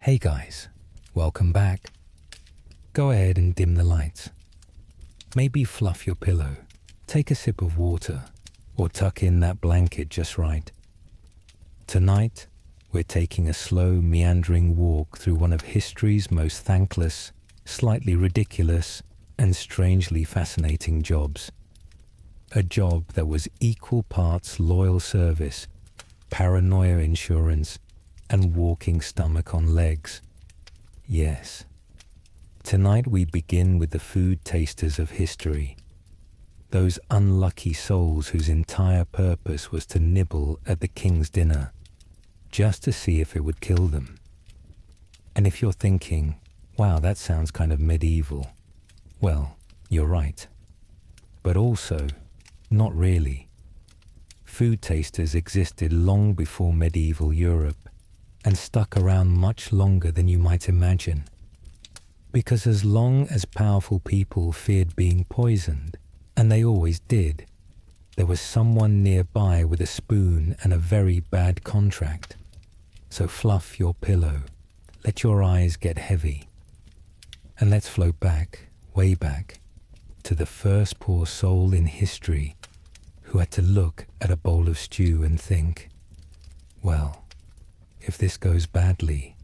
Hey guys, welcome back. Go ahead and dim the lights. Maybe fluff your pillow, take a sip of water, or tuck in that blanket just right. Tonight, we're taking a slow, meandering walk through one of history's most thankless, slightly ridiculous, and strangely fascinating jobs. A job that was equal parts loyal service, paranoia insurance, and walking stomach on legs. Yes. Tonight we begin with the food tasters of history. Those unlucky souls whose entire purpose was to nibble at the king's dinner, just to see if it would kill them. And if you're thinking, wow, that sounds kind of medieval, well, you're right. But also, not really. Food tasters existed long before medieval Europe, and stuck around much longer than you might imagine. Because as long as powerful people feared being poisoned, and they always did, there was someone nearby with a spoon and a very bad contract. So fluff your pillow, let your eyes get heavy, and let's float back, way back, to the first poor soul in history who had to look at a bowl of stew and think, well, if this goes badly,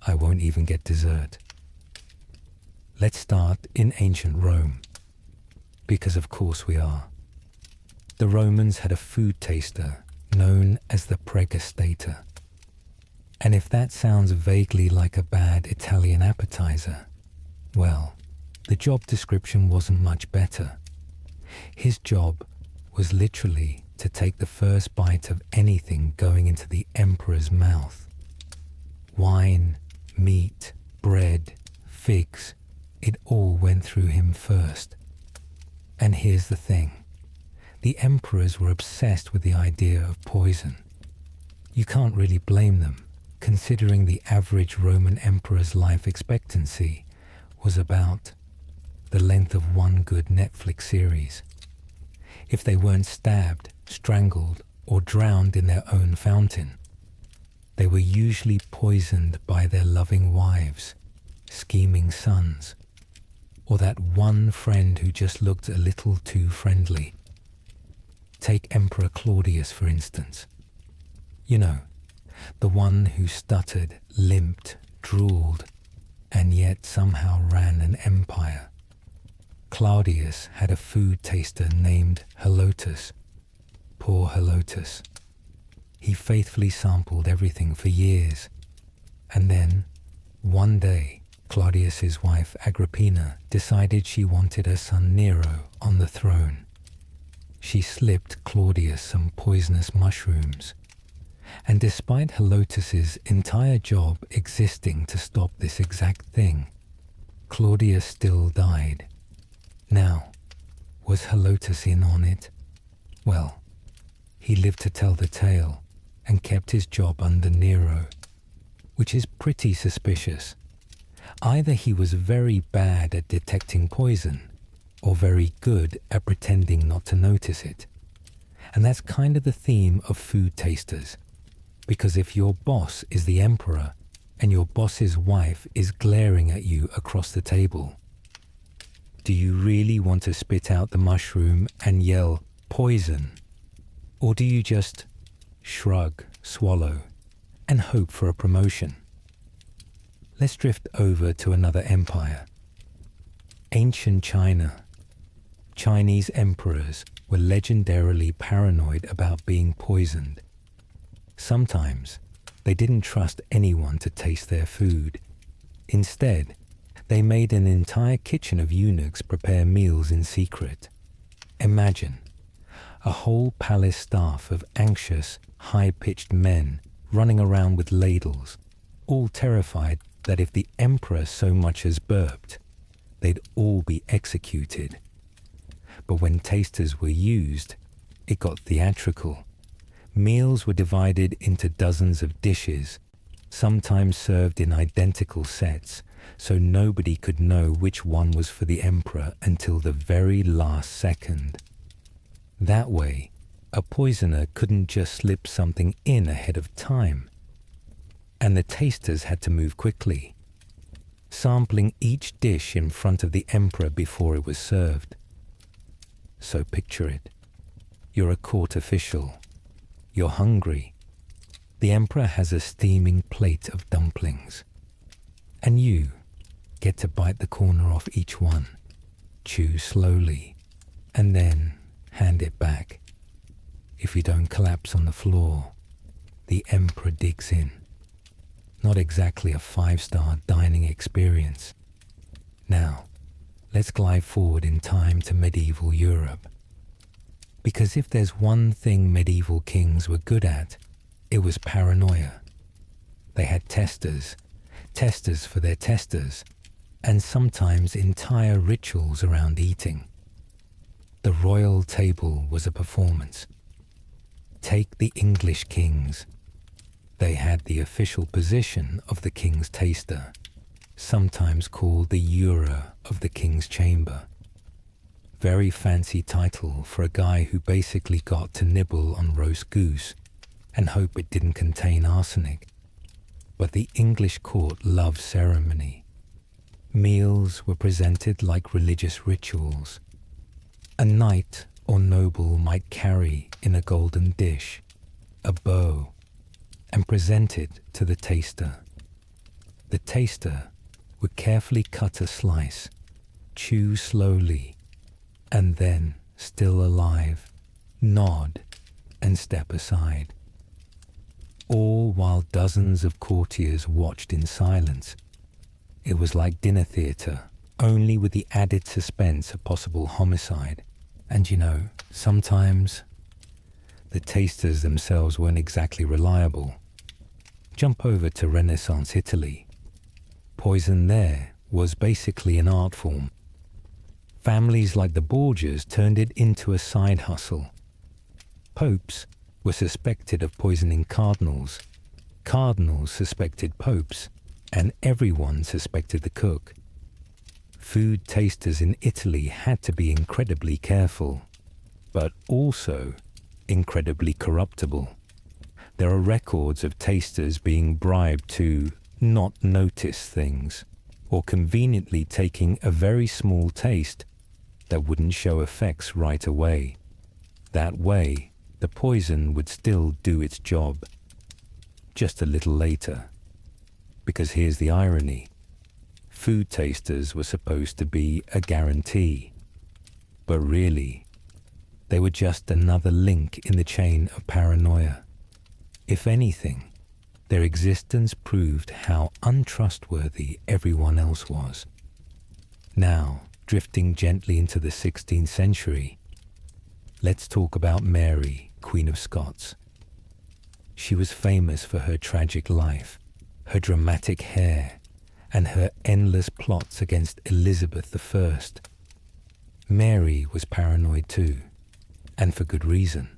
I won't even get dessert. Let's start in ancient Rome, because of course we are. The Romans had a food taster known as the pregustator. And if that sounds vaguely like a bad Italian appetizer, well, the job description wasn't much better. His job was literally to take the first bite of anything going into the emperor's mouth. Wine, meat, bread, figs, it all went through him first. And here's the thing. The emperors were obsessed with the idea of poison. You can't really blame them, considering the average Roman emperor's life expectancy was about the length of one good Netflix series. If they weren't stabbed, strangled, or drowned in their own fountain, they were usually poisoned by their loving wives, scheming sons, or that one friend who just looked a little too friendly. Take Emperor Claudius, for instance. You know, the one who stuttered, limped, drooled, and yet somehow ran an empire. Claudius had a food taster named Helotus. Poor Helotus. He faithfully sampled everything for years. And then, one day, Claudius's wife Agrippina decided she wanted her son Nero on the throne. She slipped Claudius some poisonous mushrooms. And despite Helotus's entire job existing to stop this exact thing, Claudius still died. Now, was Helotus in on it? Well, he lived to tell the tale and kept his job under Nero, which is pretty suspicious. Either he was very bad at detecting poison, or very good at pretending not to notice it. And that's kind of the theme of food tasters, because if your boss is the emperor and your boss's wife is glaring at you across the table, do you really want to spit out the mushroom and yell, poison? Or do you just shrug, swallow, and hope for a promotion? Let's drift over to another empire. Ancient China. Chinese emperors were legendarily paranoid about being poisoned. Sometimes, they didn't trust anyone to taste their food. Instead, they made an entire kitchen of eunuchs prepare meals in secret. Imagine a whole palace staff of anxious, high-pitched men running around with ladles, all terrified that if the emperor so much as burped, they'd all be executed. But when tasters were used, it got theatrical. Meals were divided into dozens of dishes, sometimes served in identical sets, so nobody could know which one was for the emperor until the very last second. That way, a poisoner couldn't just slip something in ahead of time. and the tasters had to move quickly, sampling each dish in front of the emperor before it was served. So picture it. You're a court official. You're hungry. The emperor has a steaming plate of dumplings, and you get to bite the corner off each one, chew slowly, and then hand it back. If you don't collapse on the floor, the emperor digs in. Not exactly a 5-star dining experience. Now, let's glide forward in time to medieval Europe. Because if there's one thing medieval kings were good at, it was paranoia. They had testers for their testers, and sometimes entire rituals around eating. The royal table was a performance. Take the English kings. They had the official position of the king's taster, sometimes called the juror of the king's chamber. Very fancy title for a guy who basically got to nibble on roast goose and hope it didn't contain arsenic. But the English court loved ceremony. Meals were presented like religious rituals. A knight or noble might carry in a golden dish a bow and present it to the taster. The taster would carefully cut a slice, chew slowly, and then, still alive, nod and step aside. All while dozens of courtiers watched in silence. It was like dinner theatre, only with the added suspense of possible homicide. And you know, sometimes the tasters themselves weren't exactly reliable. Jump over to Renaissance Italy. Poison there was basically an art form. Families like the Borgias turned it into a side hustle. Popes were suspected of poisoning cardinals. Cardinals suspected popes, and everyone suspected the cook. Food tasters in Italy had to be incredibly careful, but also incredibly corruptible. There are records of tasters being bribed to not notice things, or conveniently taking a very small taste that wouldn't show effects right away. That way, the poison would still do its job, just a little later. Because here's the irony. Food tasters were supposed to be a guarantee, but really, they were just another link in the chain of paranoia. If anything, their existence proved how untrustworthy everyone else was. Now, drifting gently into the 16th century, let's talk about Mary, Queen of Scots. She was famous for her tragic life, her dramatic hair, and her endless plots against Elizabeth I. Mary was paranoid too, and for good reason.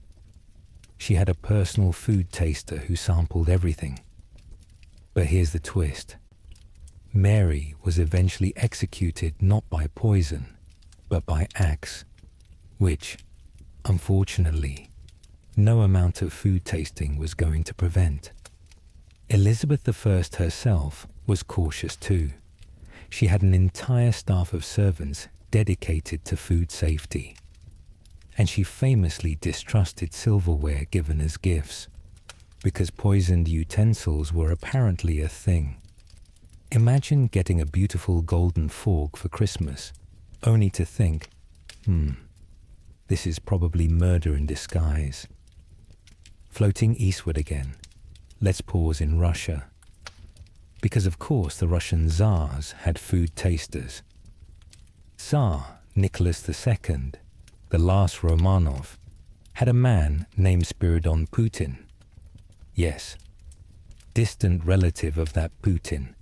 She had a personal food taster who sampled everything. But here's the twist. Mary was eventually executed not by poison, but by axe, which, unfortunately, no amount of food tasting was going to prevent. Elizabeth I herself was cautious too. She had an entire staff of servants dedicated to food safety, and she famously distrusted silverware given as gifts, because poisoned utensils were apparently a thing. Imagine getting a beautiful golden fork for Christmas, only to think, this is probably murder in disguise. Floating eastward again, let's pause in Russia. Because of course the Russian Tsars had food tasters. Tsar Nicholas II, the last Romanov, had a man named Spiridon Putin. Yes, distant relative of that Putin.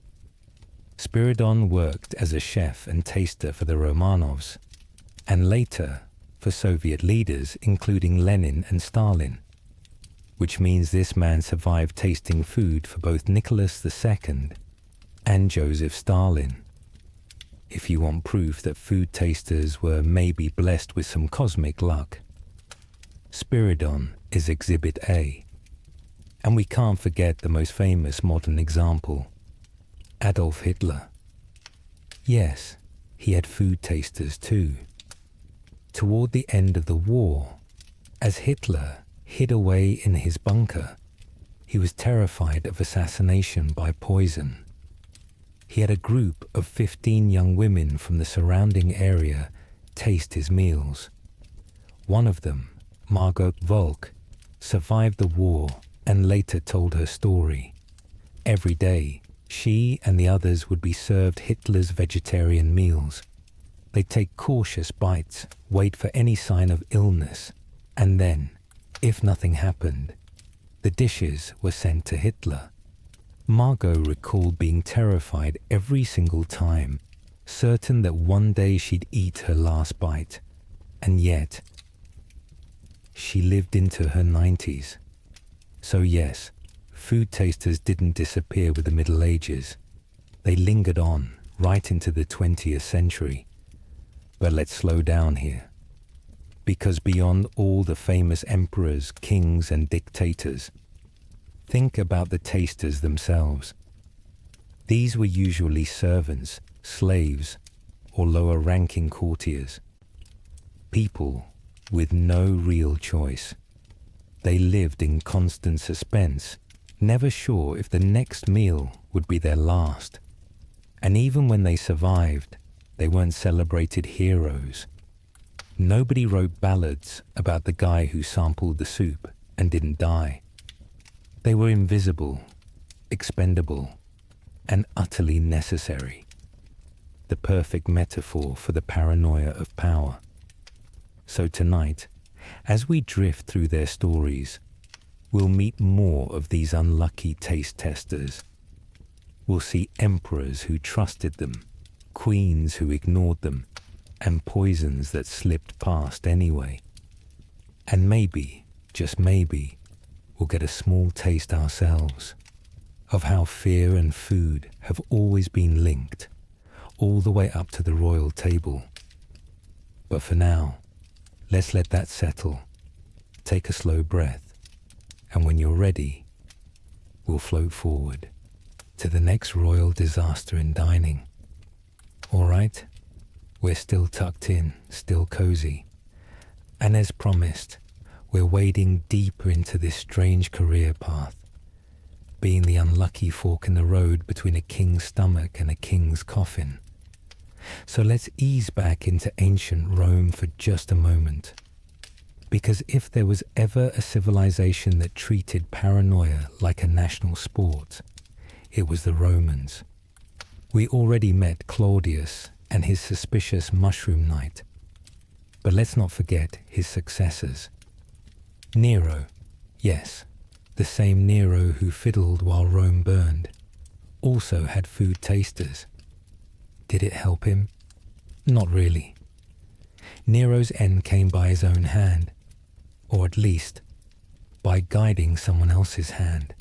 Spiridon worked as a chef and taster for the Romanovs, and later for Soviet leaders including Lenin and Stalin, which means this man survived tasting food for both Nicholas II and Joseph Stalin. If you want proof that food tasters were maybe blessed with some cosmic luck, Spiridon is Exhibit A. And we can't forget the most famous modern example, Adolf Hitler. Yes, he had food tasters too. Toward the end of the war, as Hitler hid away in his bunker, he was terrified of assassination by poison. He had a group of 15 young women from the surrounding area taste his meals. One of them, Margot Volk, survived the war and later told her story. Every day, she and the others would be served Hitler's vegetarian meals. They'd take cautious bites, wait for any sign of illness, and then, if nothing happened, the dishes were sent to Hitler. Margot recalled being terrified every single time, certain that one day she'd eat her last bite, and yet she lived into her 90s. So yes, food tasters didn't disappear with the Middle Ages. They lingered on right into the 20th century. But let's slow down here. Because beyond all the famous emperors, kings, and dictators, think about the tasters themselves. These were usually servants, slaves, or lower-ranking courtiers. People with no real choice. They lived in constant suspense, never sure if the next meal would be their last. And even when they survived, they weren't celebrated heroes. Nobody wrote ballads about the guy who sampled the soup and didn't die. They were invisible, expendable, and utterly necessary. The perfect metaphor for the paranoia of power. So tonight, as we drift through their stories, we'll meet more of these unlucky taste testers. We'll see emperors who trusted them, queens who ignored them, and poisons that slipped past anyway. And maybe, just maybe, we'll get a small taste ourselves of how fear and food have always been linked, all the way up to the royal table. But for now, let's let that settle. Take a slow breath, and when you're ready, we'll float forward to the next royal disaster in dining. All right? We're still tucked in, still cozy. And as promised, we're wading deeper into this strange career path, being the unlucky fork in the road between a king's stomach and a king's coffin. So let's ease back into ancient Rome for just a moment. Because if there was ever a civilization that treated paranoia like a national sport, it was the Romans. We already met Claudius and his suspicious mushroom night. But let's not forget his successors. Nero, yes, the same Nero who fiddled while Rome burned, also had food tasters. Did it help him? Not really. Nero's end came by his own hand, or at least by guiding someone else's hand.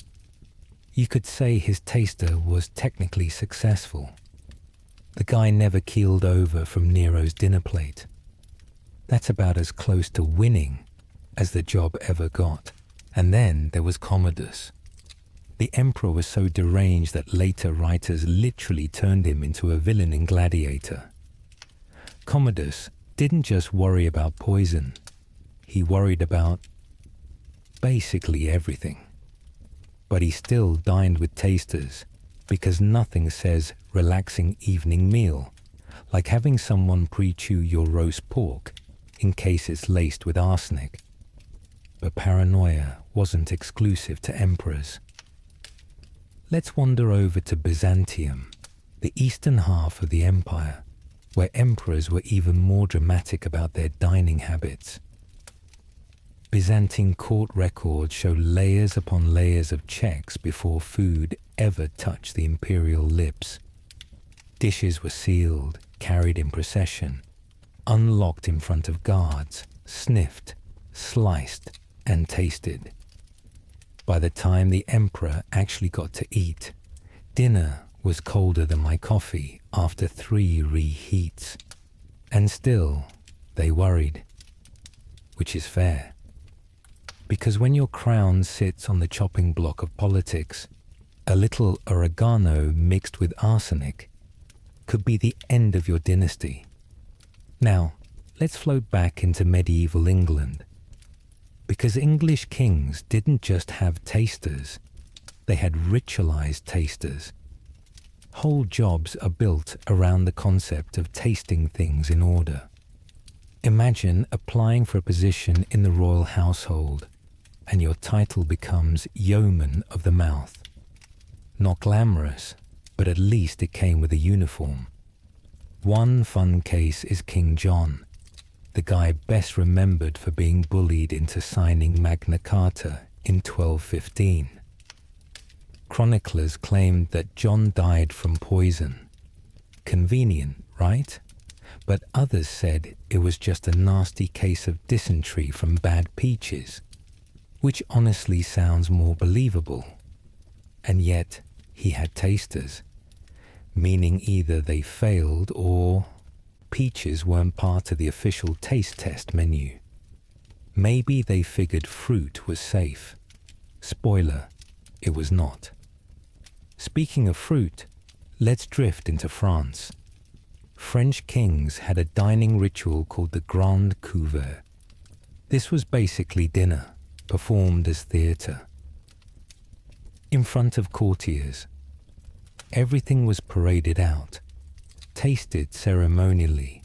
You could say his taster was technically successful. The guy never keeled over from Nero's dinner plate. That's about as close to winning as the job ever got. And then there was Commodus. The emperor was so deranged that later writers literally turned him into a villain in Gladiator. Commodus didn't just worry about poison. He worried about basically everything. But he still dined with tasters, because nothing says relaxing evening meal like having someone pre-chew your roast pork in case it's laced with arsenic. But paranoia wasn't exclusive to emperors. Let's wander over to Byzantium, the eastern half of the empire, where emperors were even more dramatic about their dining habits. Byzantine court records show layers upon layers of checks before food ever touched the imperial lips. Dishes were sealed, carried in procession, unlocked in front of guards, sniffed, sliced, and tasted. By the time the emperor actually got to eat, dinner was colder than my coffee after 3 reheats. And still, they worried, which is fair. Because when your crown sits on the chopping block of politics, a little oregano mixed with arsenic could be the end of your dynasty. Now, let's float back into medieval England. Because English kings didn't just have tasters, they had ritualized tasters. Whole jobs are built around the concept of tasting things in order. Imagine applying for a position in the royal household and your title becomes Yeoman of the Mouth. Not glamorous, but at least it came with a uniform. One fun case is King John, the guy best remembered for being bullied into signing Magna Carta in 1215. Chroniclers claimed that John died from poison. Convenient, right? But others said it was just a nasty case of dysentery from bad peaches, which honestly sounds more believable. And yet, he had tasters, meaning either they failed or peaches weren't part of the official taste test menu. Maybe they figured fruit was safe. Spoiler, it was not. Speaking of fruit, let's drift into France. French kings had a dining ritual called the Grand Couvert. This was basically dinner, performed as theatre. In front of courtiers, everything was paraded out, tasted ceremonially,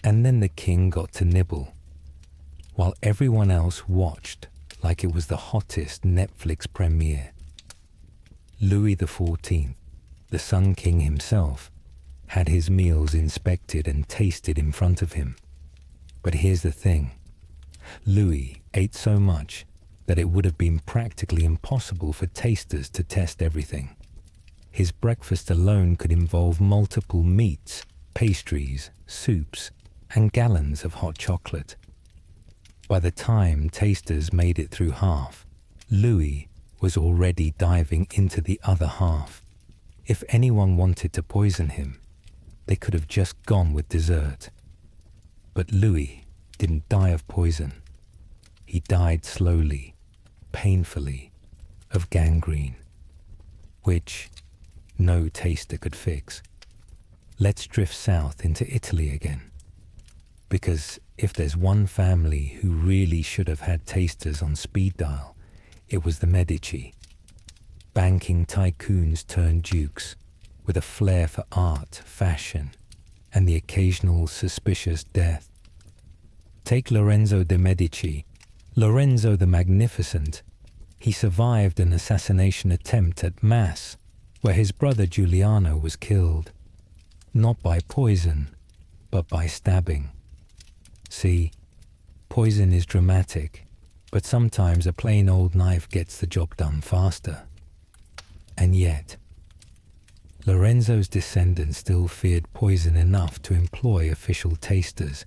and then the king got to nibble, while everyone else watched like it was the hottest Netflix premiere. Louis XIV, the Sun King himself, had his meals inspected and tasted in front of him. But here's the thing. Louis ate so much that it would have been practically impossible for tasters to test everything. His breakfast alone could involve multiple meats, pastries, soups, and gallons of hot chocolate. By the time tasters made it through half, Louis was already diving into the other half. If anyone wanted to poison him, they could have just gone with dessert. But Louis didn't die of poison. He died slowly, painfully, of gangrene, which no taster could fix. Let's drift south into Italy again. Because if there's one family who really should have had tasters on speed dial, it was the Medici. Banking tycoons turned dukes, with a flair for art, fashion, and the occasional suspicious death. Take Lorenzo de' Medici, Lorenzo the Magnificent. He survived an assassination attempt at Mass, where his brother Giuliano was killed, not by poison, but by stabbing. See, poison is dramatic, but sometimes a plain old knife gets the job done faster. And yet, Lorenzo's descendants still feared poison enough to employ official tasters.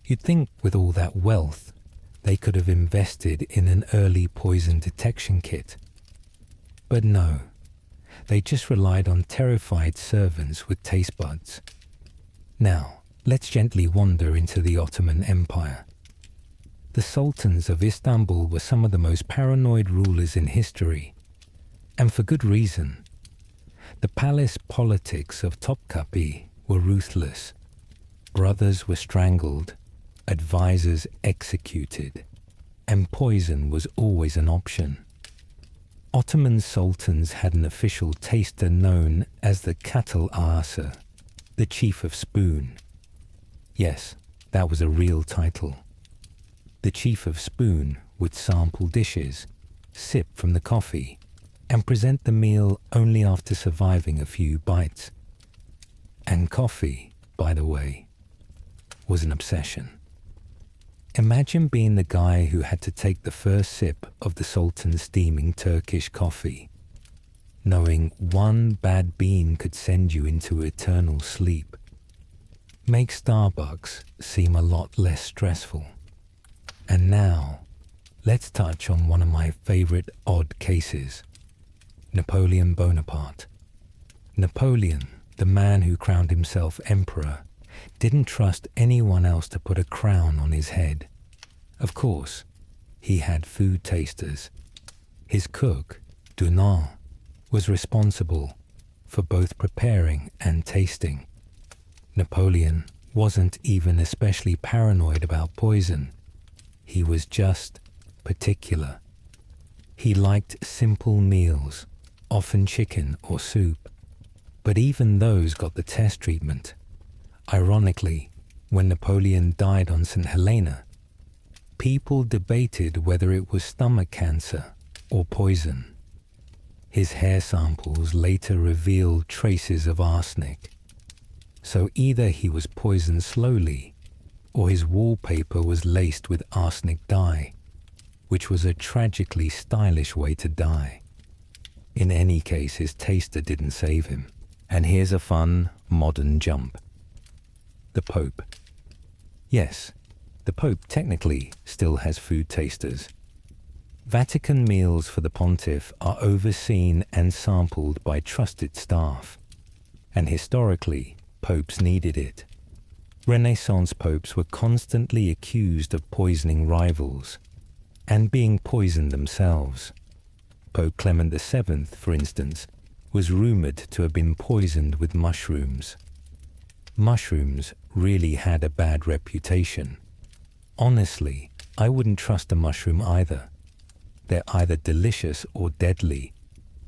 You'd think with all that wealth, they could have invested in an early poison detection kit. But no, they just relied on terrified servants with taste buds. Now, let's gently wander into the Ottoman Empire. The sultans of Istanbul were some of the most paranoid rulers in history, and for good reason. The palace politics of Topkapi were ruthless. Brothers were strangled, advisors executed, and poison was always an option. Ottoman sultans had an official taster known as the Katil Ağası, the Chief of Spoon. Yes, that was a real title. The Chief of Spoon would sample dishes, sip from the coffee, and present the meal only after surviving a few bites. And coffee, by the way, was an obsession. Imagine being the guy who had to take the first sip of the Sultan's steaming Turkish coffee, knowing one bad bean could send you into eternal sleep. Make Starbucks seem a lot less stressful. And now, let's touch on one of my favorite odd cases. Napoleon Bonaparte. Napoleon, the man who crowned himself emperor, didn't trust anyone else to put a crown on his head. Of course, he had food tasters. His cook, Dunant, was responsible for both preparing and tasting. Napoleon wasn't even especially paranoid about poison. He was just particular. He liked simple meals, often chicken or soup, but even those got the test treatment. Ironically, when Napoleon died on St. Helena, people debated whether it was stomach cancer or poison. His hair samples later revealed traces of arsenic. So either he was poisoned slowly, or his wallpaper was laced with arsenic dye, which was a tragically stylish way to die. In any case, his taster didn't save him. And here's a fun, modern jump. The Pope. Yes, the Pope technically still has food tasters. Vatican meals for the pontiff are overseen and sampled by trusted staff. And historically, popes needed it. Renaissance popes were constantly accused of poisoning rivals and being poisoned themselves. Pope Clement VII, for instance, was rumored to have been poisoned with mushrooms. Mushrooms really had a bad reputation. Honestly, I wouldn't trust a mushroom either. They're either delicious or deadly,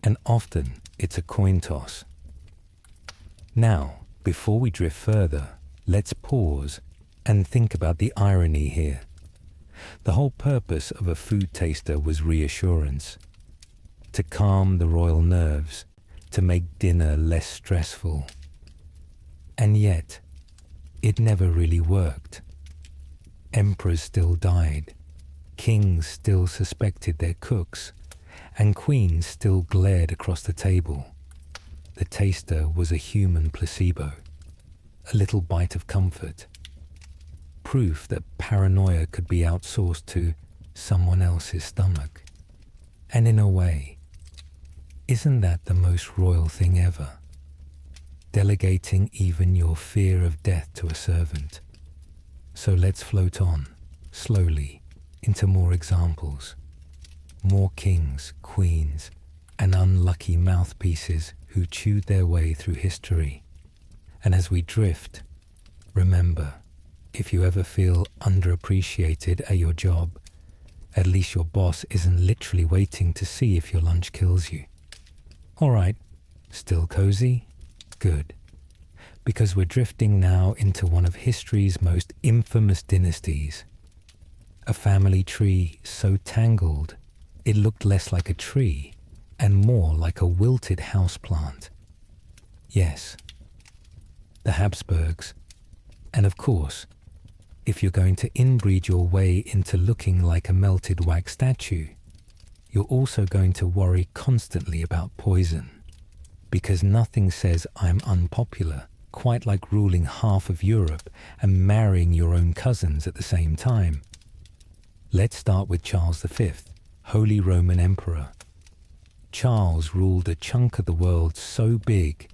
and often it's a coin toss. Now, before we drift further, let's pause and think about the irony here. The whole purpose of a food taster was reassurance, to calm the royal nerves, to make dinner less stressful. And yet, it never really worked. Emperors still died, kings still suspected their cooks, and queens still glared across the table. The taster was a human placebo, a little bite of comfort, proof that paranoia could be outsourced to someone else's stomach. And in a way, isn't that the most royal thing ever? Delegating even your fear of death to a servant. So let's float on, slowly, into more examples. More kings, queens, and unlucky mouthpieces who chewed their way through history. And as we drift, remember, if you ever feel underappreciated at your job, at least your boss isn't literally waiting to see if your lunch kills you. All right, still cozy? Good. Because we're drifting now into one of history's most infamous dynasties. A family tree so tangled, it looked less like a tree and more like a wilted houseplant. Yes, the Habsburgs. And of course, if you're going to inbreed your way into looking like a melted wax statue, you're also going to worry constantly about poison. Because nothing says I'm unpopular quite like ruling half of Europe and marrying your own cousins at the same time. Let's start with Charles V, Holy Roman Emperor. Charles ruled a chunk of the world so big,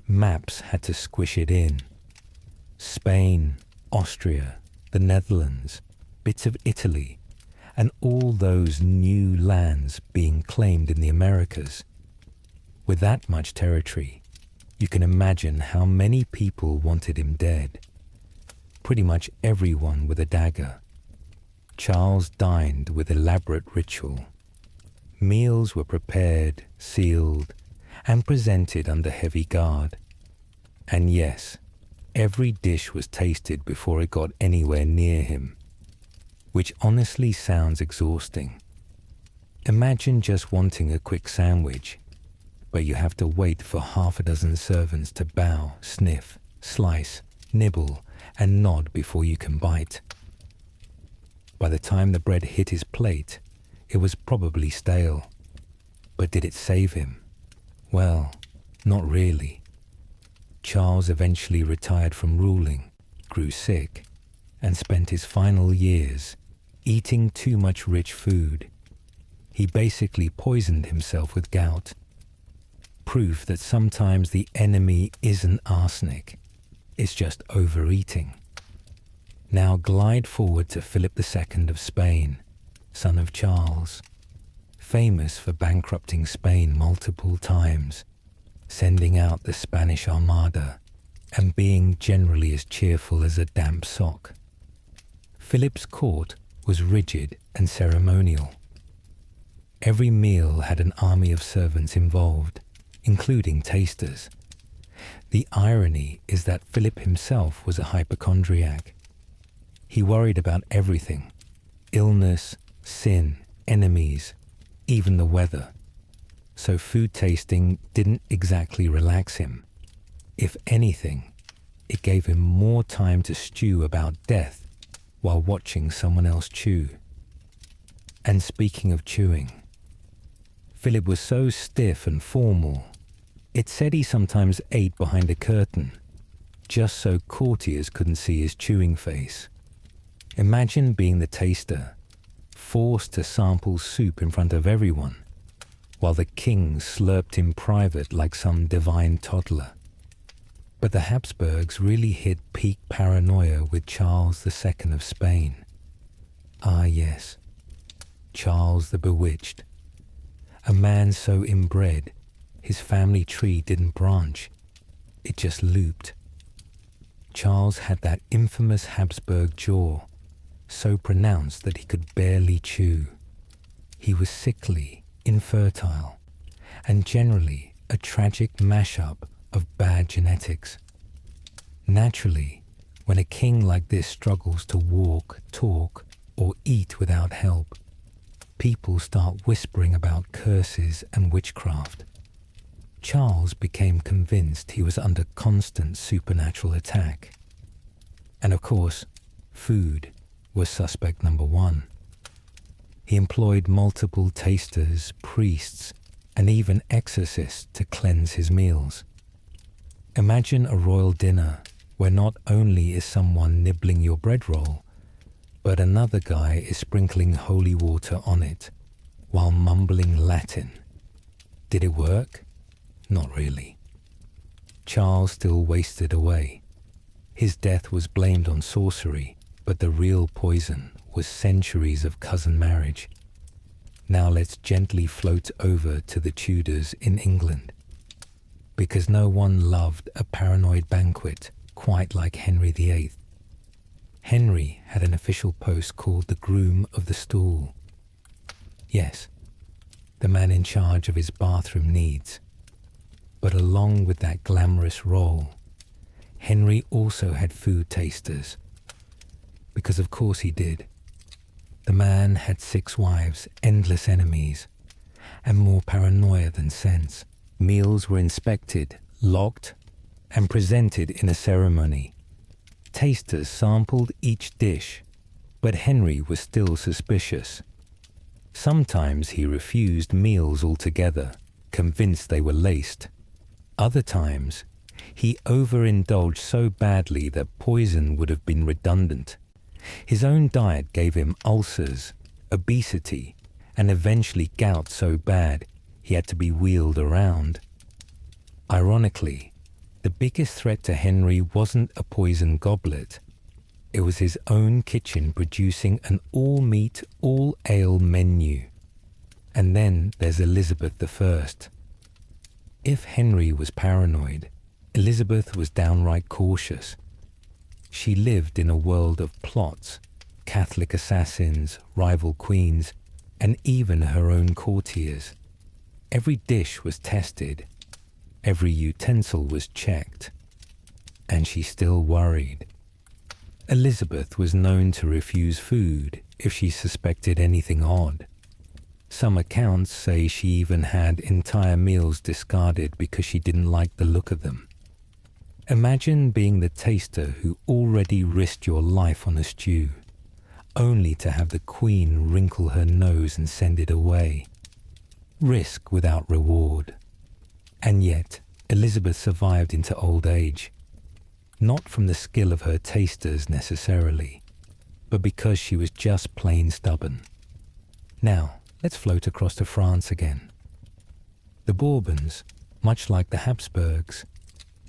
maps had to squish it in. Spain, Austria, the Netherlands, bits of Italy, and all those new lands being claimed in the Americas. With that much territory, you can imagine how many people wanted him dead. Pretty much everyone with a dagger. Charles dined with elaborate ritual. Meals were prepared, sealed, and presented under heavy guard. And yes, every dish was tasted before it got anywhere near him, which honestly sounds exhausting. Imagine just wanting a quick sandwich, but you have to wait for half a dozen servants to bow, sniff, slice, nibble, and nod before you can bite. By the time the bread hit his plate, it was probably stale. But did it save him? Well, not really. Charles eventually retired from ruling, grew sick, and spent his final years eating too much rich food. He basically poisoned himself with gout. Proof that sometimes the enemy isn't arsenic, it's just overeating. Now glide forward to Philip II of Spain. son of Charles, famous for bankrupting Spain multiple times, sending out the Spanish Armada, and being generally as cheerful as a damp sock. Philip's court was rigid and ceremonial. Every meal had an army of servants involved, including tasters. The irony is that Philip himself was a hypochondriac. He worried about everything: illness, sin, enemies, even the weather. So food tasting didn't exactly relax him. If anything, it gave him more time to stew about death while watching someone else chew. And speaking of chewing, Philip was so stiff and formal, it's said he sometimes ate behind a curtain, just so courtiers couldn't see his chewing face. Imagine being the taster, forced to sample soup in front of everyone, while the king slurped in private like some divine toddler. But the Habsburgs really hit peak paranoia with Charles II of Spain. Ah yes, Charles the Bewitched. A man so inbred, his family tree didn't branch, it just looped. Charles had that infamous Habsburg jaw, so pronounced that he could barely chew. He was sickly, infertile, and generally a tragic mashup of bad genetics. Naturally, when a king like this struggles to walk, talk, or eat without help, people start whispering about curses and witchcraft. Charles became convinced he was under constant supernatural attack. And of course, food was suspect number one. He employed multiple tasters, priests, and even exorcists to cleanse his meals. Imagine a royal dinner where not only is someone nibbling your bread roll, but another guy is sprinkling holy water on it while mumbling Latin. Did it work? Not really. Charles still wasted away. His death was blamed on sorcery, but the real poison was centuries of cousin marriage. Now let's gently float over to the Tudors in England, because no one loved a paranoid banquet quite like Henry VIII. Henry had an official post called the Groom of the Stool. Yes, the man in charge of his bathroom needs. But along with that glamorous role, Henry also had food tasters. Because of course he did. The man had 6 wives, endless enemies, and more paranoia than sense. Meals were inspected, locked, and presented in a ceremony. Tasters sampled each dish, but Henry was still suspicious. Sometimes he refused meals altogether, convinced they were laced. Other times, he overindulged so badly that poison would have been redundant. His own diet gave him ulcers, obesity, and eventually gout so bad he had to be wheeled around. Ironically, the biggest threat to Henry wasn't a poison goblet. It was his own kitchen producing an all-meat, all-ale menu. And then there's Elizabeth I. If Henry was paranoid, Elizabeth was downright cautious. She lived in a world of plots, Catholic assassins, rival queens, and even her own courtiers. Every dish was tested, every utensil was checked, and she still worried. Elizabeth was known to refuse food if she suspected anything odd. Some accounts say she even had entire meals discarded because she didn't like the look of them. Imagine being the taster who already risked your life on a stew, only to have the queen wrinkle her nose and send it away. Risk without reward. And yet, Elizabeth survived into old age. Not from the skill of her tasters necessarily, but because she was just plain stubborn. Now, let's float across to France again. The Bourbons, much like the Habsburgs,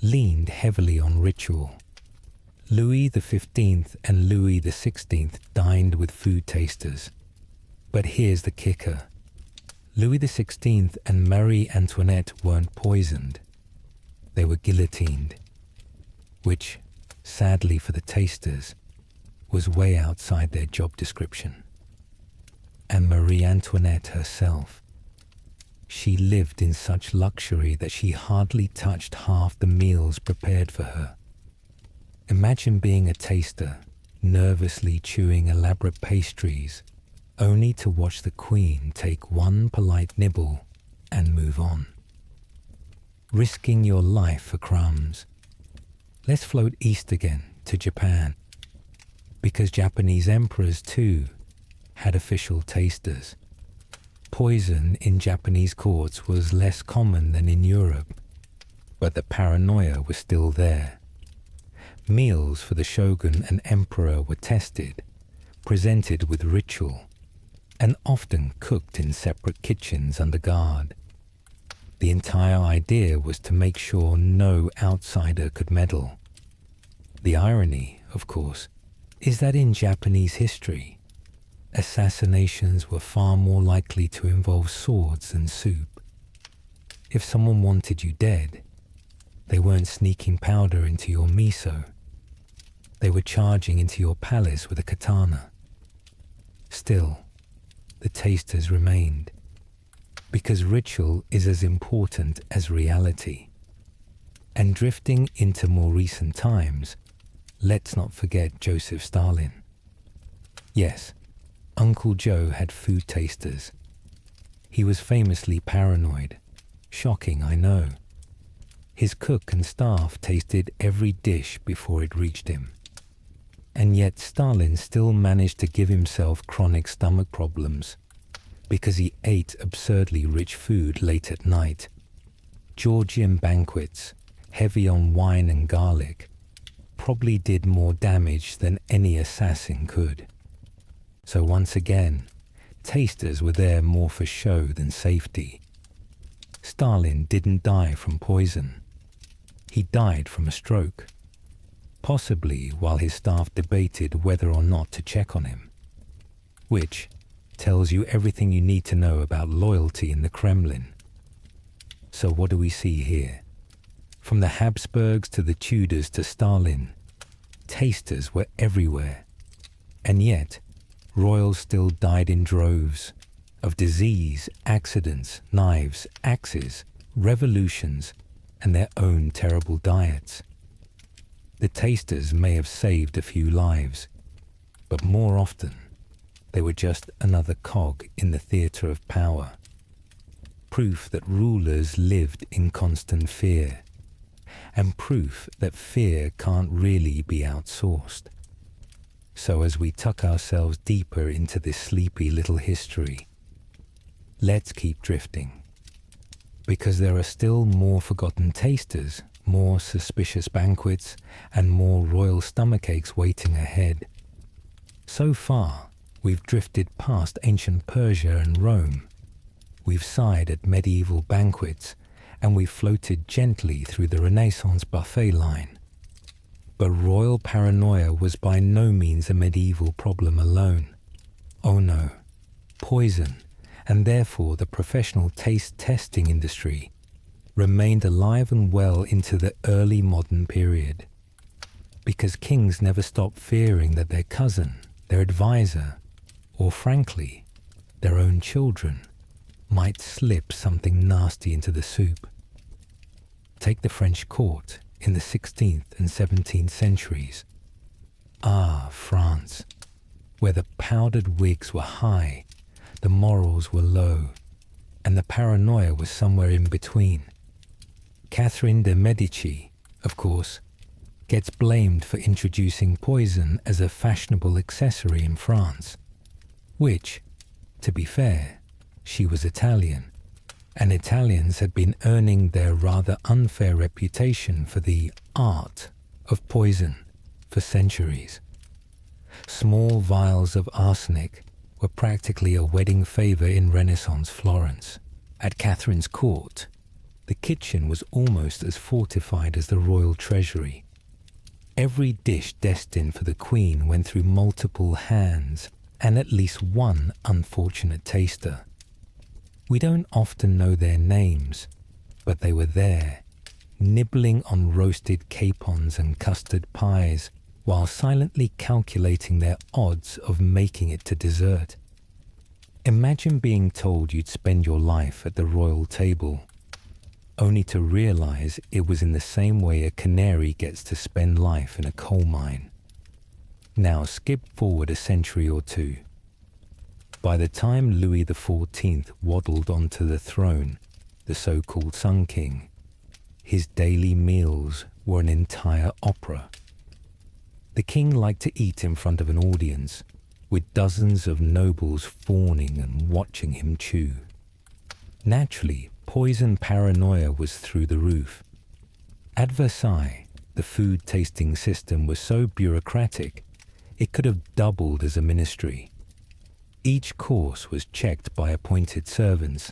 leaned heavily on ritual. Louis XV and Louis XVI dined with food tasters. But here's the kicker. Louis XVI and Marie Antoinette weren't poisoned. They were guillotined, which, sadly for the tasters, was way outside their job description. And Marie Antoinette herself, she lived in such luxury that she hardly touched half the meals prepared for her. Imagine being a taster, nervously chewing elaborate pastries, only to watch the Queen take one polite nibble and move on. Risking your life for crumbs. Let's float east again to Japan, because Japanese emperors too had official tasters. Poison in Japanese courts was less common than in Europe, but the paranoia was still there. Meals for the shogun and emperor were tested, presented with ritual, and often cooked in separate kitchens under guard. The entire idea was to make sure no outsider could meddle. The irony, of course, is that in Japanese history, assassinations were far more likely to involve swords than soup. If someone wanted you dead, they weren't sneaking powder into your miso. They were charging into your palace with a katana. Still, the tasters remained, because ritual is as important as reality. And drifting into more recent times, let's not forget Joseph Stalin. Yes, Uncle Joe had food tasters. He was famously paranoid. Shocking, I know. His cook and staff tasted every dish before it reached him. And yet Stalin still managed to give himself chronic stomach problems because he ate absurdly rich food late at night. Georgian banquets, heavy on wine and garlic, probably did more damage than any assassin could. So once again, tasters were there more for show than safety. Stalin didn't die from poison. He died from a stroke, possibly while his staff debated whether or not to check on him, which tells you everything you need to know about loyalty in the Kremlin. So what do we see here? From the Habsburgs to the Tudors to Stalin, tasters were everywhere. And yet, royals still died in droves of disease, accidents, knives, axes, revolutions, and their own terrible diets. The tasters may have saved a few lives, but more often, they were just another cog in the theatre of power. Proof that rulers lived in constant fear, and proof that fear can't really be outsourced. So as we tuck ourselves deeper into this sleepy little history, let's keep drifting, because there are still more forgotten tasters, more suspicious banquets, and more royal stomachaches waiting ahead. So far, we've drifted past ancient Persia and Rome. We've sighed at medieval banquets, and we've floated gently through the Renaissance buffet line. But royal paranoia was by no means a medieval problem alone. Oh no, poison, and therefore the professional taste testing industry, remained alive and well into the early modern period. Because kings never stopped fearing that their cousin, their advisor, or frankly, their own children, might slip something nasty into the soup. Take the French court in the 16th and 17th centuries. Ah, France, where the powdered wigs were high, the morals were low, and the paranoia was somewhere in between. Catherine de' Medici, of course, gets blamed for introducing poison as a fashionable accessory in France, which, to be fair, she was Italian, and Italians had been earning their rather unfair reputation for the art of poison for centuries. Small vials of arsenic were practically a wedding favor in Renaissance Florence. At Catherine's court, the kitchen was almost as fortified as the royal treasury. Every dish destined for the queen went through multiple hands and at least one unfortunate taster. We don't often know their names, but they were there, nibbling on roasted capons and custard pies while silently calculating their odds of making it to dessert. Imagine being told you'd spend your life at the royal table, only to realize it was in the same way a canary gets to spend life in a coal mine. Now skip forward a century or two. By the time Louis XIV waddled onto the throne, the so-called Sun King, his daily meals were an entire opera. The king liked to eat in front of an audience, with dozens of nobles fawning and watching him chew. Naturally, poison paranoia was through the roof. At Versailles, the food tasting system was so bureaucratic, it could have doubled as a ministry. Each course was checked by appointed servants.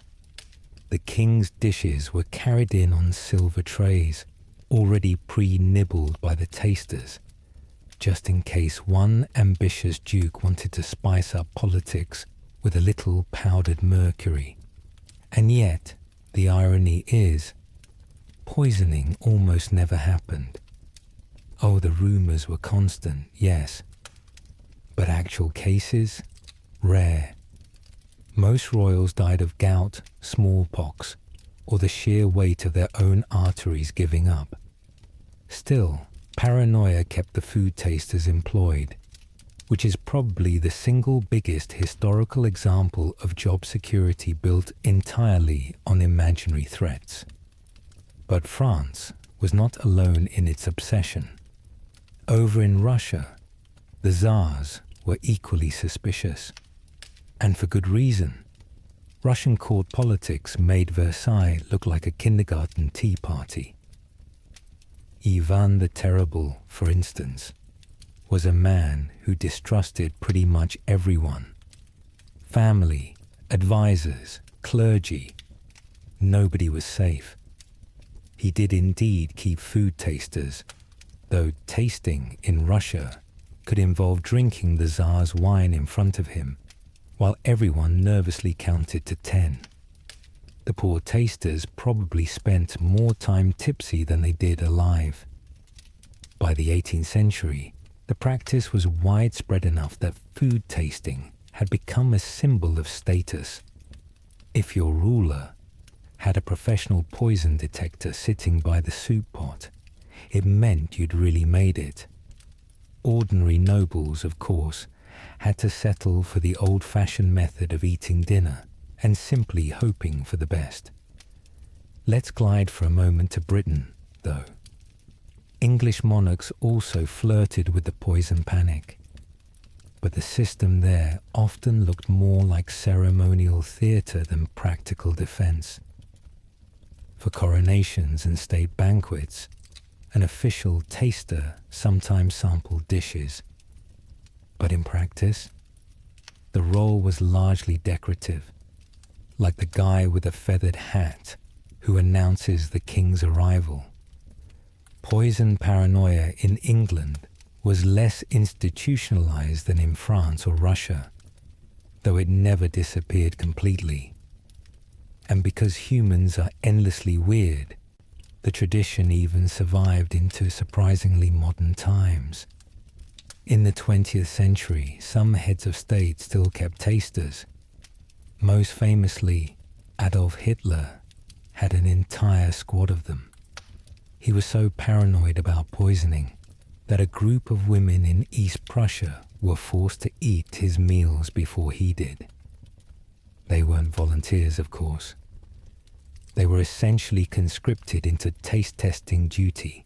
The king's dishes were carried in on silver trays, already pre-nibbled by the tasters, just in case one ambitious duke wanted to spice up politics with a little powdered mercury. And yet, the irony is, poisoning almost never happened. Oh, the rumors were constant, yes, but actual cases? Rare. Most royals died of gout, smallpox, or the sheer weight of their own arteries giving up. Still, paranoia kept the food tasters employed, which is probably the single biggest historical example of job security built entirely on imaginary threats. But France was not alone in its obsession. Over in Russia, the Tsars were equally suspicious. And for good reason. Russian court politics made Versailles look like a kindergarten tea party. Ivan the Terrible, for instance, was a man who distrusted pretty much everyone. Family, advisors, clergy. Nobody was safe. He did indeed keep food tasters, though tasting in Russia could involve drinking the Tsar's wine in front of him, while everyone nervously counted to 10. The poor tasters probably spent more time tipsy than they did alive. By the 18th century, the practice was widespread enough that food tasting had become a symbol of status. If your ruler had a professional poison detector sitting by the soup pot, it meant you'd really made it. Ordinary nobles, of course, had to settle for the old-fashioned method of eating dinner and simply hoping for the best. Let's glide for a moment to Britain, though. English monarchs also flirted with the poison panic, but the system there often looked more like ceremonial theatre than practical defense. For coronations and state banquets, an official taster sometimes sampled dishes. But in practice, the role was largely decorative, like the guy with a feathered hat who announces the king's arrival. Poison paranoia in England was less institutionalized than in France or Russia, though it never disappeared completely. And because humans are endlessly weird, the tradition even survived into surprisingly modern times. In the 20th century, some heads of state still kept tasters. Most famously, Adolf Hitler had an entire squad of them. He was so paranoid about poisoning that a group of women in East Prussia were forced to eat his meals before he did. They weren't volunteers, of course. They were essentially conscripted into taste-testing duty,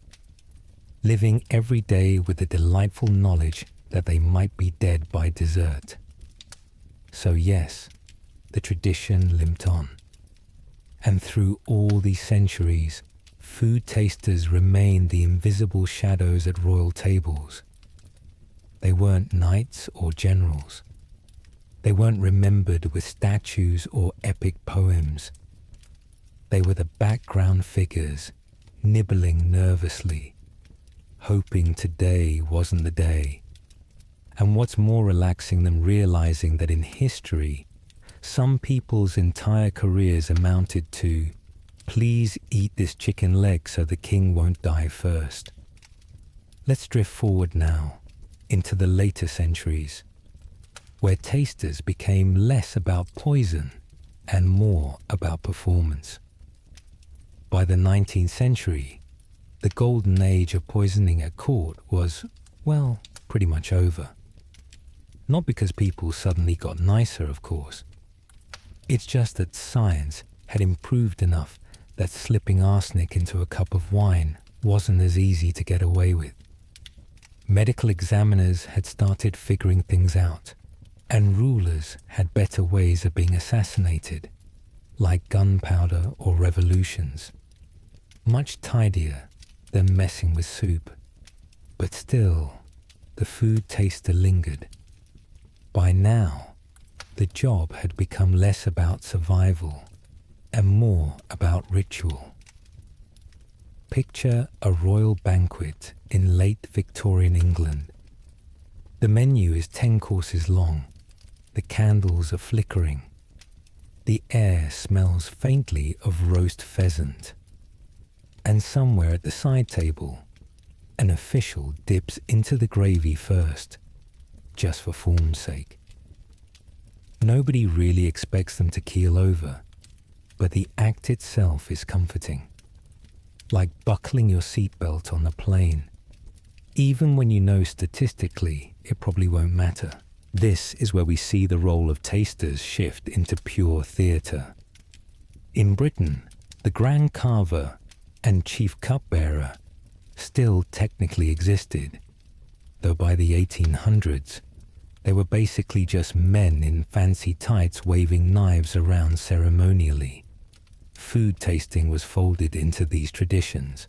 living every day with the delightful knowledge that they might be dead by dessert. So yes, the tradition limped on. And through all these centuries, food tasters remained the invisible shadows at royal tables. They weren't knights or generals. They weren't remembered with statues or epic poems. They were the background figures, nibbling nervously, hoping today wasn't the day. And what's more relaxing than realizing that in history, some people's entire careers amounted to, please eat this chicken leg so the king won't die first. Let's drift forward now into the later centuries, where tasters became less about poison and more about performance. By the 19th century, the golden age of poisoning at court was, well, pretty much over. Not because people suddenly got nicer, of course. It's just that science had improved enough that slipping arsenic into a cup of wine wasn't as easy to get away with. Medical examiners had started figuring things out, and rulers had better ways of being assassinated, like gunpowder or revolutions. Much tidier than messing with soup. But still, the food taster lingered. By now, the job had become less about survival and more about ritual. Picture a royal banquet in late Victorian England. The menu is 10 courses long. The candles are flickering. The air smells faintly of roast pheasant. And somewhere at the side table, an official dips into the gravy first, just for form's sake. Nobody really expects them to keel over, but the act itself is comforting. Like buckling your seatbelt on a plane, even when you know statistically it probably won't matter. This is where we see the role of tasters shift into pure theatre. In Britain, the Grand Carver and Chief Cupbearer still technically existed, though by the 1800s, they were basically just men in fancy tights waving knives around ceremonially. Food tasting was folded into these traditions,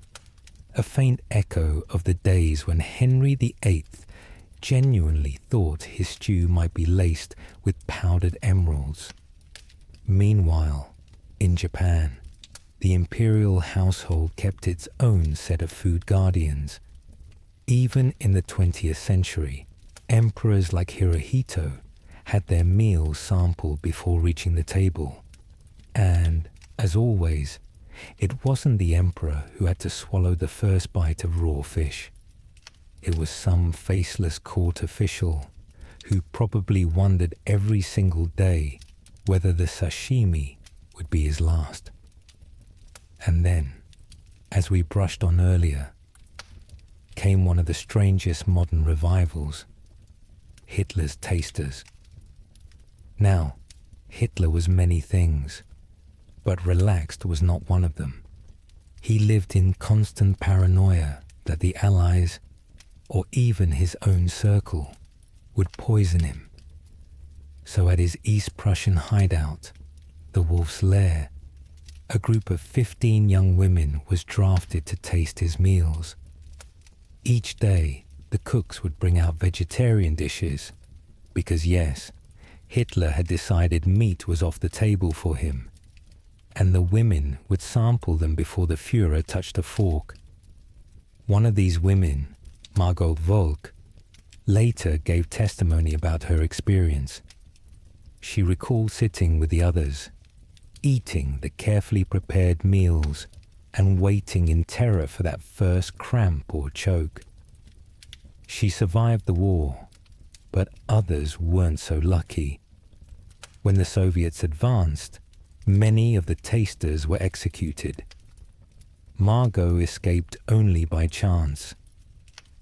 a faint echo of the days when Henry VIII genuinely thought his stew might be laced with powdered emeralds. Meanwhile, in Japan, the imperial household kept its own set of food guardians. Even in the 20th century, emperors like Hirohito had their meals sampled before reaching the table. And, as always, it wasn't the emperor who had to swallow the first bite of raw fish. It was some faceless court official who probably wondered every single day whether the sashimi would be his last. And then, as we brushed on earlier, came one of the strangest modern revivals, Hitler's tasters. Now, Hitler was many things, but relaxed was not one of them. He lived in constant paranoia that the Allies, or even his own circle, would poison him. So at his East Prussian hideout, the Wolf's Lair, a group of 15 young women was drafted to taste his meals. Each day, the cooks would bring out vegetarian dishes, because yes, Hitler had decided meat was off the table for him, and the women would sample them before the Führer touched a fork. One of these women, Margot Volk, later gave testimony about her experience. She recalled sitting with the others, eating the carefully prepared meals and waiting in terror for that first cramp or choke. She survived the war, but others weren't so lucky. When the Soviets advanced, many of the tasters were executed. Margot escaped only by chance.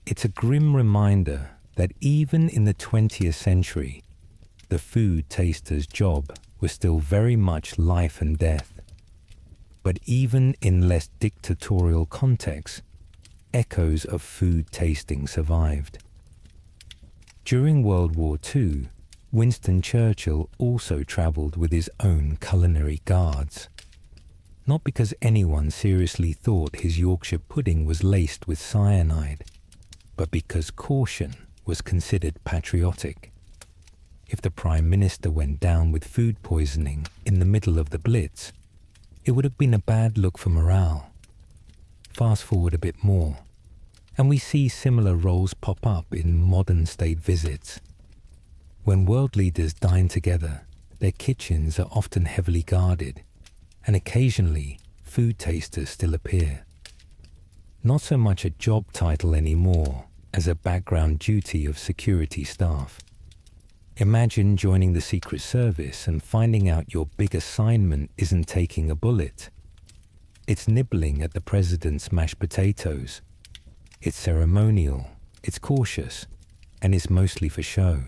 It's a grim reminder that even in the 20th century, the food taster's job was still very much life and death. But even in less dictatorial contexts, echoes of food tasting survived. During World War II, Winston Churchill also travelled with his own culinary guards. Not because anyone seriously thought his Yorkshire pudding was laced with cyanide, but because caution was considered patriotic. If the Prime Minister went down with food poisoning in the middle of the Blitz, it would have been a bad look for morale. Fast forward a bit more. And we see similar roles pop up in modern state visits. When world leaders dine together, their kitchens are often heavily guarded, and occasionally food tasters still appear. Not so much a job title anymore as a background duty of security staff. Imagine joining the Secret Service and finding out your big assignment isn't taking a bullet. It's nibbling at the president's mashed potatoes. It's ceremonial, it's cautious, and it's mostly for show.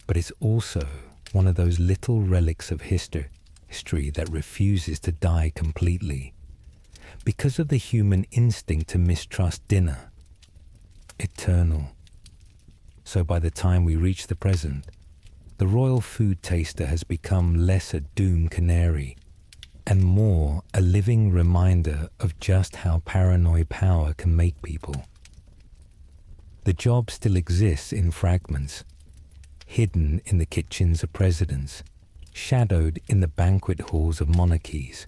But it's also one of those little relics of history that refuses to die completely because of the human instinct to mistrust dinner. Eternal. So by the time we reach the present, the royal food taster has become less a doomed canary and more a living reminder of just how paranoid power can make people. The job still exists in fragments, hidden in the kitchens of presidents, shadowed in the banquet halls of monarchies,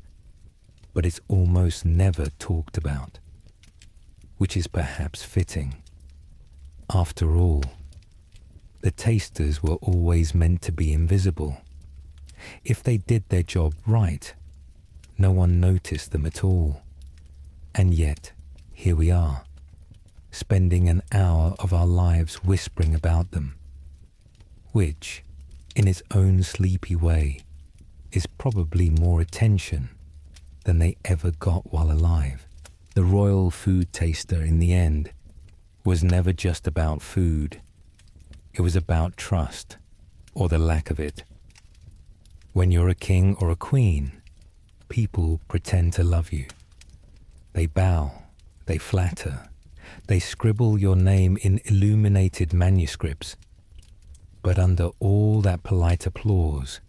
but it's almost never talked about, which is perhaps fitting. After all, the tasters were always meant to be invisible. If they did their job right, no one noticed them at all. And yet, here we are, spending an hour of our lives whispering about them, which, in its own sleepy way, is probably more attention than they ever got while alive. The royal food taster, in the end, was never just about food. It was about trust, or the lack of it. When you're a king or a queen, people pretend to love you. They bow, they flatter, they scribble your name in illuminated manuscripts. But under all that polite applause,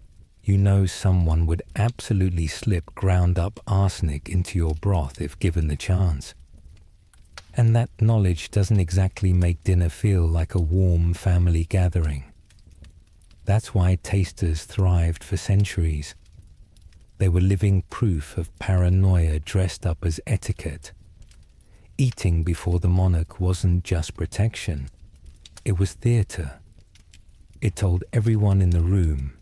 you know someone would absolutely slip ground up arsenic into your broth if given the chance. And that knowledge doesn't exactly make dinner feel like a warm family gathering. That's why tasters thrived for centuries. They were living proof of paranoia dressed up as etiquette. Eating before the monarch wasn't just protection, it was theatre. It told everyone in the room,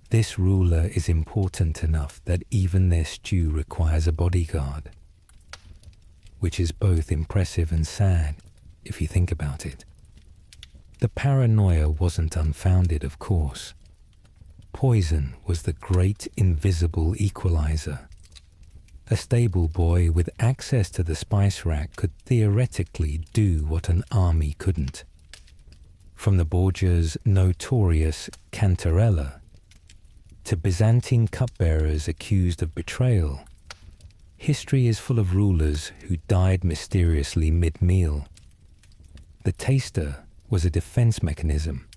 this ruler is important enough that even their stew requires a bodyguard. Which is both impressive and sad, if you think about it. The paranoia wasn't unfounded, of course. Poison was the great invisible equalizer. A stable boy with access to the spice rack could theoretically do what an army couldn't. From the Borgia's notorious Cantarella to Byzantine cupbearers accused of betrayal, history is full of rulers who died mysteriously mid-meal. The taster was a defense mechanism,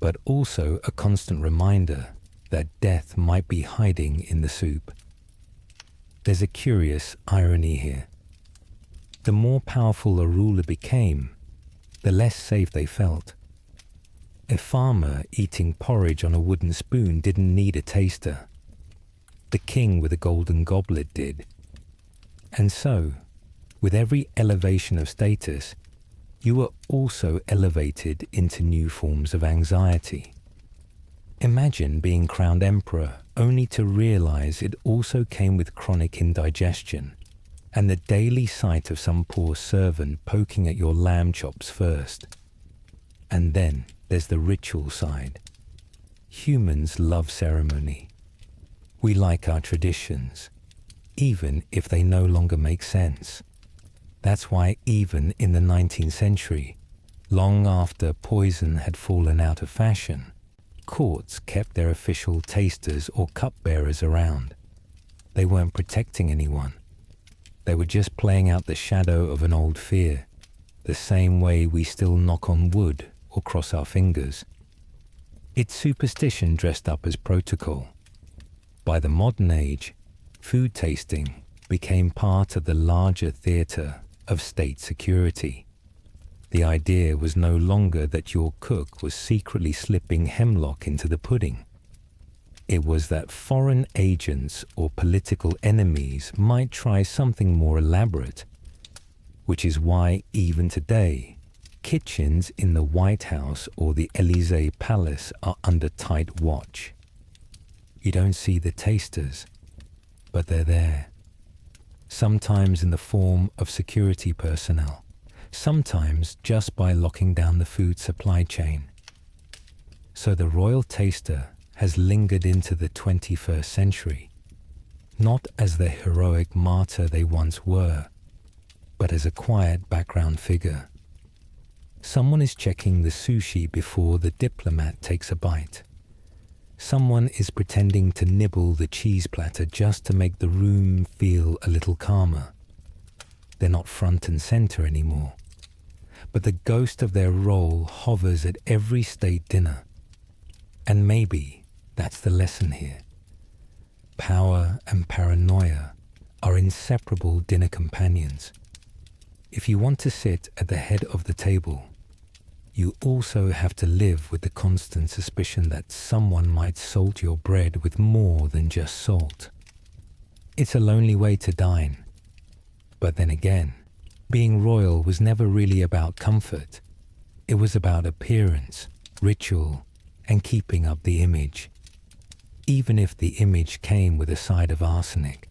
but also a constant reminder that death might be hiding in the soup. There's a curious irony here. The more powerful a ruler became, the less safe they felt. A farmer eating porridge on a wooden spoon didn't need a taster. The king with a golden goblet did. And so, with every elevation of status, you were also elevated into new forms of anxiety. Imagine being crowned emperor only to realize it also came with chronic indigestion and the daily sight of some poor servant poking at your lamb chops first. And then there's the ritual side. Humans love ceremony. We like our traditions, even if they no longer make sense. That's why even in the 19th century, long after poison had fallen out of fashion, courts kept their official tasters or cupbearers around. They weren't protecting anyone. They were just playing out the shadow of an old fear, the same way we still knock on wood or cross our fingers. It's superstition dressed up as protocol. By the modern age, food tasting became part of the larger theatre of state security. The idea was no longer that your cook was secretly slipping hemlock into the pudding. It was that foreign agents or political enemies might try something more elaborate. which is why even today, kitchens in the White House or the Élysée Palace are under tight watch. You don't see the tasters, but they're there. Sometimes in the form of security personnel, sometimes just by locking down the food supply chain. So the royal taster has lingered into the 21st century, not as the heroic martyr they once were, but as a quiet background figure. Someone is checking the sushi before the diplomat takes a bite. Someone is pretending to nibble the cheese platter just to make the room feel a little calmer. They're not front and center anymore, but the ghost of their role hovers at every state dinner. And maybe that's the lesson here. Power and paranoia are inseparable dinner companions. If you want to sit at the head of the table, you also have to live with the constant suspicion that someone might salt your bread with more than just salt. It's a lonely way to dine. But then again, being royal was never really about comfort. It was about appearance, ritual, and keeping up the image, even if the image came with a side of arsenic.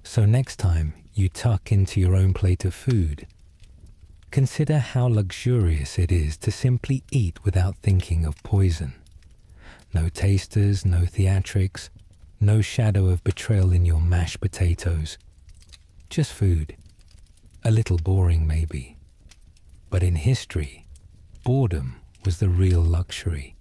So next time you tuck into your own plate of food, consider how luxurious it is to simply eat without thinking of poison. No tasters, no theatrics, no shadow of betrayal in your mashed potatoes. Just food. A little boring maybe. But in history, boredom was the real luxury.